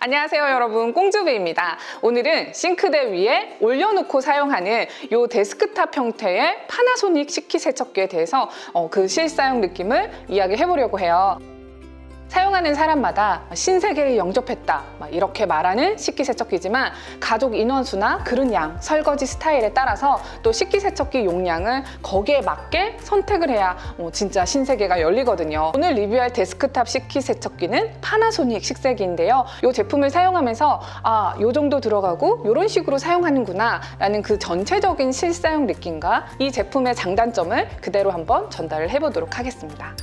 안녕하세요 여러분, 꽁주비입니다. 오늘은 싱크대 위에 올려놓고 사용하는 이 데스크탑 형태의 파나소닉 식기세척기에 대해서 그 실사용 느낌을 이야기해 보려고 해요. 사용하는 사람마다 신세계를 영접했다 이렇게 말하는 식기세척기지만 가족 인원수나 그릇 양, 설거지 스타일에 따라서 또 식기세척기 용량을 거기에 맞게 선택을 해야 진짜 신세계가 열리거든요. 오늘 리뷰할 데스크탑 식기세척기는 파나소닉 식세기인데요. 이 제품을 사용하면서 요 정도 들어가고 이런 식으로 사용하는구나 라는 그 전체적인 실사용 느낌과 이 제품의 장단점을 그대로 한번 전달을 해보도록 하겠습니다.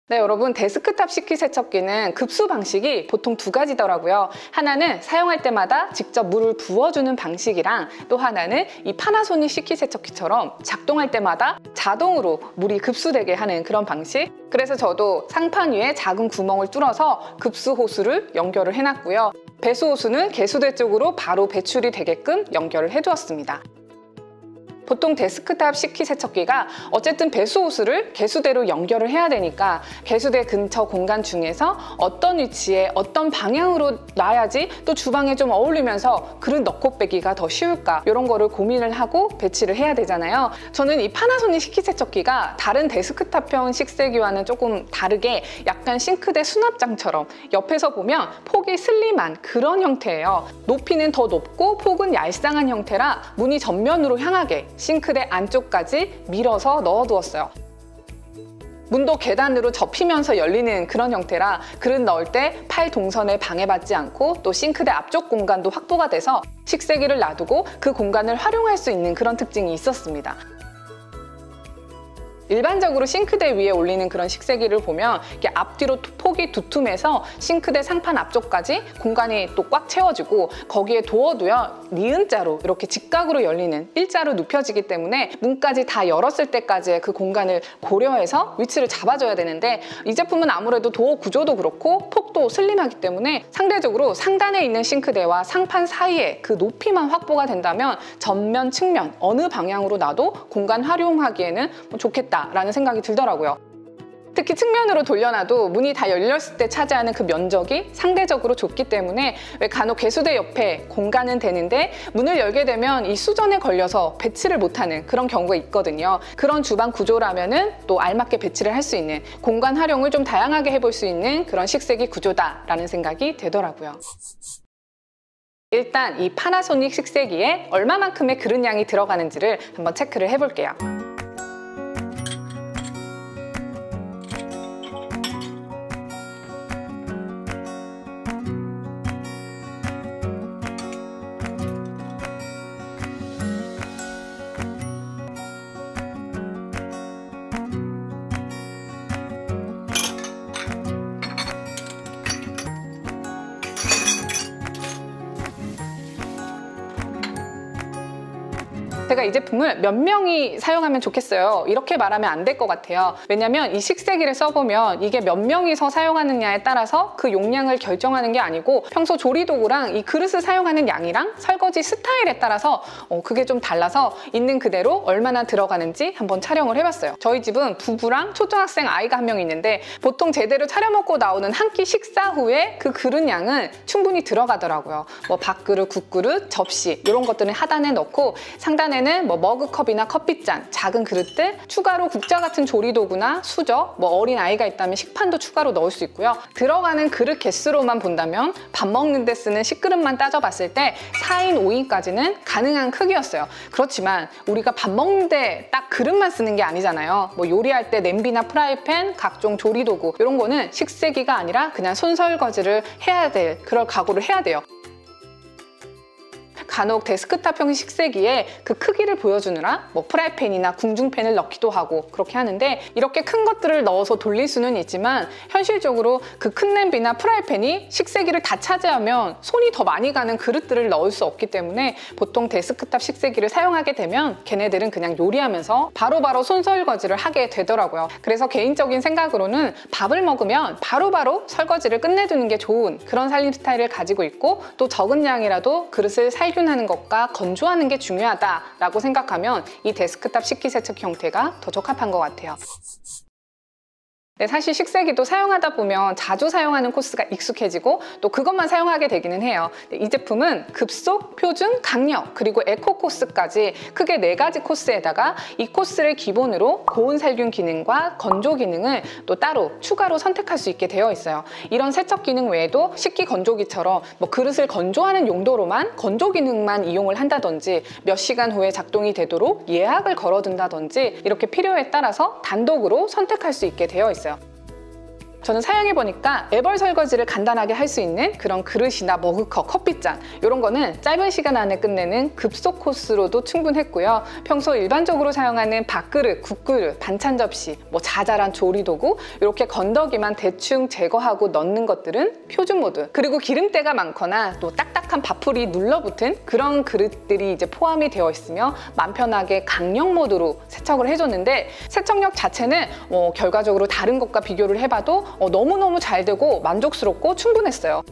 네, 여러분, 데스크탑 식기세척기는 급수 방식이 보통 두 가지더라고요. 하나는 사용할 때마다 직접 물을 부어주는 방식이랑 또 하나는 이 파나소닉 식기세척기처럼 작동할 때마다 자동으로 물이 급수되게 하는 그런 방식. 그래서 저도 상판 위에 작은 구멍을 뚫어서 급수 호스를 연결을 해놨고요. 배수 호스는 개수대 쪽으로 바로 배출이 되게끔 연결을 해두었습니다. 보통 데스크탑 식기세척기가 어쨌든 배수 호스를 개수대로 연결을 해야 되니까 개수대 근처 공간 중에서 어떤 위치에 어떤 방향으로 놔야지 또 주방에 좀 어울리면서 그릇 넣고 빼기가 더 쉬울까 이런 거를 고민을 하고 배치를 해야 되잖아요. 저는 이 파나소닉 식기세척기가 다른 데스크탑형 식세기와는 조금 다르게 약간 싱크대 수납장처럼 옆에서 보면 폭이 슬림한 그런 형태예요. 높이는 더 높고 폭은 얄쌍한 형태라 문이 전면으로 향하게 싱크대 안쪽까지 밀어서 넣어두었어요. 문도 계단으로 접히면서 열리는 그런 형태라 그릇 넣을 때 팔 동선에 방해받지 않고 또 싱크대 앞쪽 공간도 확보가 돼서 식세기를 놔두고 그 공간을 활용할 수 있는 그런 특징이 있었습니다. 일반적으로 싱크대 위에 올리는 그런 식세기를 보면 이렇게 앞뒤로 폭이 두툼해서 싱크대 상판 앞쪽까지 공간이 또 꽉 채워지고 거기에 도어도요 니은자로 이렇게 직각으로 열리는 일자로 눕혀지기 때문에 문까지 다 열었을 때까지의 그 공간을 고려해서 위치를 잡아줘야 되는데 이 제품은 아무래도 도어 구조도 그렇고 폭도 슬림하기 때문에 상대적으로 상단에 있는 싱크대와 상판 사이에 그 높이만 확보가 된다면 전면, 측면 어느 방향으로 놔도 공간 활용하기에는 좋겠다 라는 생각이 들더라고요. 특히 측면으로 돌려놔도 문이 다 열렸을 때 차지하는 그 면적이 상대적으로 좁기 때문에 왜 간혹 개수대 옆에 공간은 되는데 문을 열게 되면 이 수전에 걸려서 배치를 못하는 그런 경우가 있거든요. 그런 주방 구조라면은 또 알맞게 배치를 할 수 있는 공간 활용을 좀 다양하게 해볼 수 있는 그런 식세기 구조다라는 생각이 되더라고요. 일단 이 파나소닉 식세기에 얼마만큼의 그릇 양이 들어가는지를 한번 체크를 해볼게요. 제가 이 제품을 몇 명이 사용하면 좋겠어요? 이렇게 말하면 안 될 것 같아요. 왜냐면 이 식세기를 써보면 이게 몇 명이서 사용하느냐에 따라서 그 용량을 결정하는 게 아니고 평소 조리도구랑 이 그릇을 사용하는 양이랑 설거지 스타일에 따라서 그게 좀 달라서 있는 그대로 얼마나 들어가는지 한번 촬영을 해봤어요. 저희 집은 부부랑 초등학생 아이가 한 명 있는데 보통 제대로 차려 먹고 나오는 한 끼 식사 후에 그 그릇 양은 충분히 들어가더라고요. 뭐 밥그릇, 국그릇, 접시 이런 것들은 하단에 넣고 상단에는 뭐 머그컵이나 커피잔, 작은 그릇들, 추가로 국자 같은 조리도구나 수저, 뭐 어린 아이가 있다면 식판도 추가로 넣을 수 있고요. 들어가는 그릇 개수로만 본다면 밥 먹는 데 쓰는 식그릇만 따져봤을 때 4인, 5인까지는 가능한 크기였어요. 그렇지만 우리가 밥 먹는데 딱 그릇만 쓰는 게 아니잖아요. 뭐 요리할 때 냄비나 프라이팬, 각종 조리도구 이런 거는 식세기가 아니라 그냥 손설거지를 해야 될 그럴 각오를 해야 돼요. 간혹 데스크탑형 식세기에 그 크기를 보여주느라 뭐 프라이팬이나 궁중팬을 넣기도 하고 그렇게 하는데, 이렇게 큰 것들을 넣어서 돌릴 수는 있지만 현실적으로 그 큰 냄비나 프라이팬이 식세기를 다 차지하면 손이 더 많이 가는 그릇들을 넣을 수 없기 때문에 보통 데스크탑 식세기를 사용하게 되면 걔네들은 그냥 요리하면서 바로바로 손설거지를 하게 되더라고요. 그래서 개인적인 생각으로는 밥을 먹으면 바로바로 설거지를 끝내두는 게 좋은 그런 살림 스타일을 가지고 있고, 또 적은 양이라도 그릇을 살균하는 것과 건조하는 게 중요하다라고 생각하면 이 데스크탑 식기세척 형태가 더 적합한 것 같아요. 네, 사실 식세기도 사용하다 보면 자주 사용하는 코스가 익숙해지고 또 그것만 사용하게 되기는 해요. 이 제품은 급속, 표준, 강력, 그리고 에코 코스까지 크게 4가지 코스에다가 이 코스를 기본으로 고온 살균 기능과 건조 기능을 또 따로 추가로 선택할 수 있게 되어 있어요. 이런 세척 기능 외에도 식기 건조기처럼 뭐 그릇을 건조하는 용도로만 건조 기능만 이용을 한다든지, 몇 시간 후에 작동이 되도록 예약을 걸어둔다든지, 이렇게 필요에 따라서 단독으로 선택할 수 있게 되어 있어요. 저는 사용해보니까 애벌 설거지를 간단하게 할 수 있는 그런 그릇이나 머그컵, 커피잔 이런 거는 짧은 시간 안에 끝내는 급속 코스로도 충분했고요. 평소 일반적으로 사용하는 밥그릇, 국그릇, 반찬 접시, 뭐 자잘한 조리도구 이렇게 건더기만 대충 제거하고 넣는 것들은 표준 모드, 그리고 기름때가 많거나 또 딱딱한 밥풀이 눌러붙은 그런 그릇들이 이제 포함이 되어 있으며 맘 편하게 강력 모드로 세척을 해줬는데, 세척력 자체는 결과적으로 다른 것과 비교를 해봐도 너무너무 잘 되고 만족스럽고 충분했어요.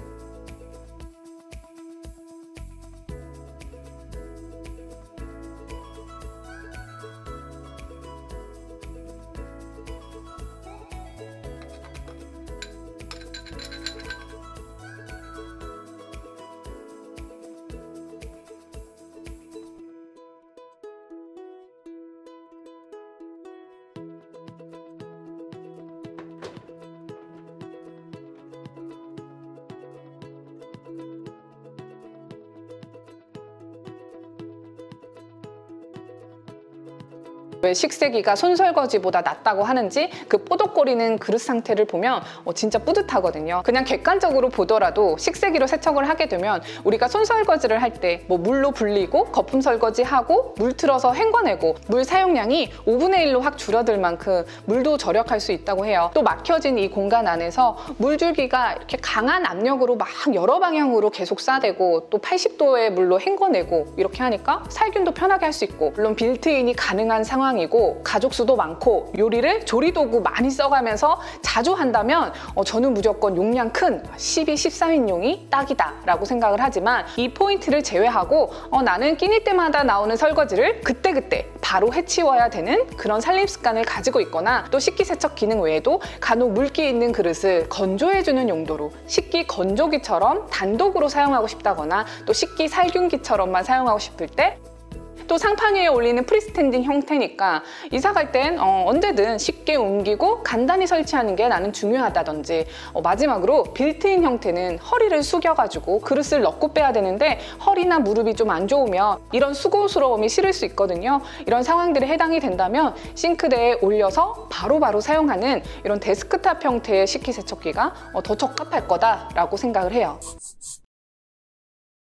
왜 식세기가 손설거지보다 낫다고 하는지 그 뽀독거리는 그릇 상태를 보면 진짜 뿌듯하거든요. 그냥 객관적으로 보더라도 식세기로 세척을 하게 되면 우리가 손설거지를 할 때 뭐 물로 불리고 거품 설거지하고 물 틀어서 헹궈내고 물 사용량이 5분의 1로 확 줄어들 만큼 물도 절약할 수 있다고 해요. 또 막혀진 이 공간 안에서 물줄기가 이렇게 강한 압력으로 막 여러 방향으로 계속 쏴대고 또 80도의 물로 헹궈내고 이렇게 하니까 살균도 편하게 할 수 있고, 물론 빌트인이 가능한 상황이고 가족 수도 많고 요리를 조리도구 많이 써가면서 자주 한다면 저는 무조건 용량 큰 12, 13인용이 딱이다 라고 생각을 하지만, 이 포인트를 제외하고 나는 끼니 때마다 나오는 설거지를 그때그때 바로 해치워야 되는 그런 살림 습관을 가지고 있거나, 또 식기세척 기능 외에도 간혹 물기 있는 그릇을 건조해주는 용도로 식기 건조기처럼 단독으로 사용하고 싶다거나, 또 식기 살균기처럼만 사용하고 싶을 때, 또 상판 위에 올리는 프리스탠딩 형태니까 이사 갈 땐 언제든 쉽게 옮기고 간단히 설치하는 게 나는 중요하다든지, 마지막으로 빌트인 형태는 허리를 숙여가지고 그릇을 넣고 빼야 되는데 허리나 무릎이 좀 안 좋으면 이런 수고스러움이 싫을 수 있거든요. 이런 상황들이 해당이 된다면 싱크대에 올려서 바로바로 사용하는 이런 데스크탑 형태의 식기세척기가 더 적합할 거다라고 생각을 해요.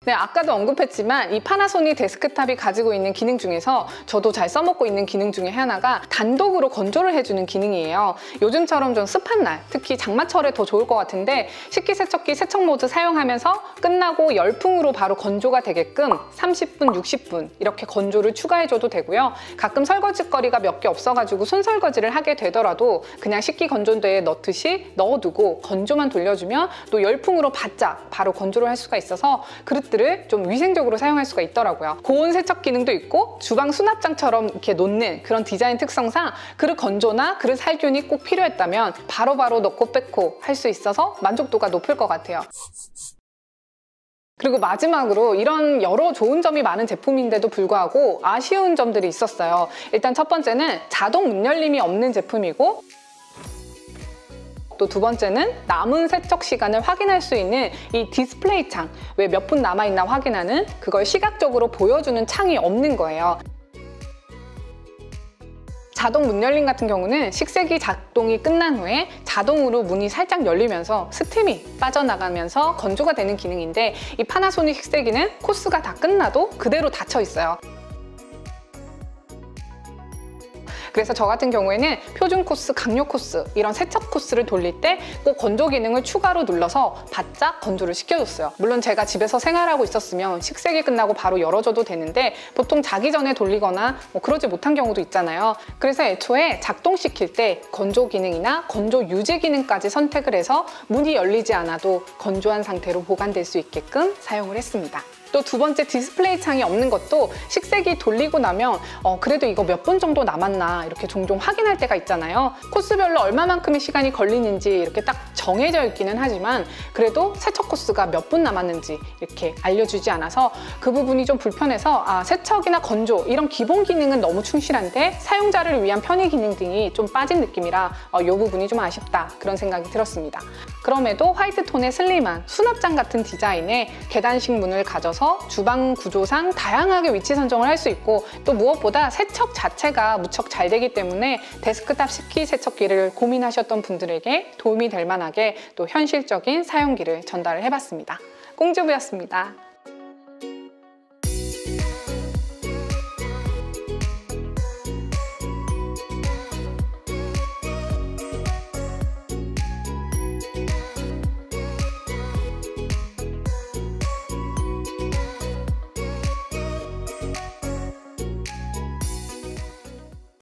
네, 아까도 언급했지만 이 파나소닉 데스크탑이 가지고 있는 기능 중에서 저도 잘 써먹고 있는 기능 중에 하나가 단독으로 건조를 해주는 기능이에요. 요즘처럼 좀 습한 날, 특히 장마철에 더 좋을 것 같은데 식기세척기 세척 모드 사용하면서 끝나고 열풍으로 바로 건조가 되게끔 30분, 60분 이렇게 건조를 추가해줘도 되고요. 가끔 설거지거리가 몇 개 없어가지고 손설거지를 하게 되더라도 그냥 식기 건조대에 넣듯이 넣어두고 건조만 돌려주면 또 열풍으로 바짝 바로 건조를 할 수가 있어서 그릇들을 좀 위생적으로 사용할 수가 있더라고요. 고온 세척 기능도 있고 주방 수납장처럼 이렇게 놓는 그런 디자인 특성상 그릇 건조나 그릇 살균이 꼭 필요했다면 바로바로 넣고 뺏고 할 수 있어서 만족도가 높을 것 같아요. 그리고 마지막으로 이런 여러 좋은 점이 많은 제품인데도 불구하고 아쉬운 점들이 있었어요. 일단 첫 번째는 자동 문 열림이 없는 제품이고, 또 두 번째는 남은 세척 시간을 확인할 수 있는 이 디스플레이 창, 왜 몇 분 남아있나 확인하는 그걸 시각적으로 보여주는 창이 없는 거예요. 자동 문 열림 같은 경우는 식세기 작동이 끝난 후에 자동으로 문이 살짝 열리면서 스팀이 빠져나가면서 건조가 되는 기능인데, 이 파나소닉 식세기는 코스가 다 끝나도 그대로 닫혀 있어요. 그래서 저 같은 경우에는 표준 코스, 강력 코스 이런 세척 코스를 돌릴 때 꼭 건조 기능을 추가로 눌러서 바짝 건조를 시켜줬어요. 물론 제가 집에서 생활하고 있었으면 식세기 끝나고 바로 열어줘도 되는데 보통 자기 전에 돌리거나 그러지 못한 경우도 있잖아요. 그래서 애초에 작동시킬 때 건조 기능이나 건조 유지 기능까지 선택을 해서 문이 열리지 않아도 건조한 상태로 보관될 수 있게끔 사용을 했습니다. 또 두 번째, 디스플레이 창이 없는 것도 식세기 돌리고 나면 그래도 이거 몇 분 정도 남았나 이렇게 종종 확인할 때가 있잖아요. 코스별로 얼마만큼의 시간이 걸리는지 이렇게 딱 정해져 있기는 하지만 그래도 세척 코스가 몇 분 남았는지 이렇게 알려주지 않아서 그 부분이 좀 불편해서 세척이나 건조 이런 기본 기능은 너무 충실한데 사용자를 위한 편의 기능 등이 좀 빠진 느낌이라 이 부분이 좀 아쉽다, 그런 생각이 들었습니다. 그럼에도 화이트 톤의 슬림한 수납장 같은 디자인에 계단식 문을 가져서 주방 구조상 다양하게 위치 선정을 할 수 있고, 또 무엇보다 세척 자체가 무척 잘 되기 때문에 데스크탑 식기세척기를 고민하셨던 분들에게 도움이 될 만하게 또 현실적인 사용기를 전달을 해봤습니다. 꽁주부였습니다.